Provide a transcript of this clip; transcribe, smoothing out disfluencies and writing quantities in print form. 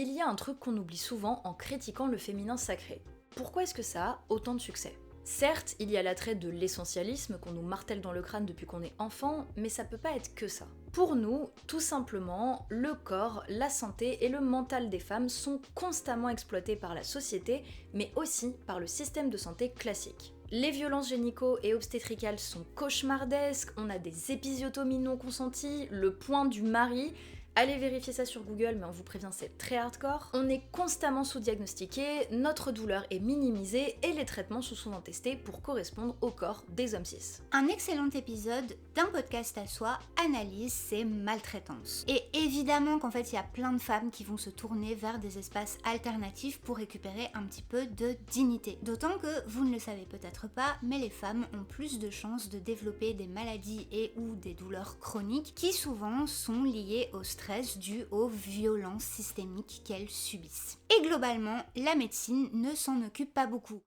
Il y a un truc qu'on oublie souvent en critiquant le féminin sacré. Pourquoi est-ce que ça a autant de succès ? Certes, il y a l'attrait de l'essentialisme qu'on nous martèle dans le crâne depuis qu'on est enfant, mais ça peut pas être que ça. Pour nous, tout simplement, le corps, la santé et le mental des femmes sont constamment exploités par la société, mais aussi par le système de santé classique. Les violences gynéco et obstétricales sont cauchemardesques, on a des épisiotomies non consenties, le point du mari. Allez vérifier ça sur Google, mais on vous prévient, c'est très hardcore. On est constamment sous-diagnostiqué, notre douleur est minimisée et les traitements sont souvent testés pour correspondre au corps des hommes cis. Un excellent épisode d'un podcast à soi analyse ces maltraitances. Et évidemment qu'en fait, il y a plein de femmes qui vont se tourner vers des espaces alternatifs pour récupérer un petit peu de dignité. D'autant que, vous ne le savez peut-être pas, mais les femmes ont plus de chances de développer des maladies et ou des douleurs chroniques qui souvent sont liées au stress dû aux violences systémiques qu'elles subissent. Et globalement, la médecine ne s'en occupe pas beaucoup.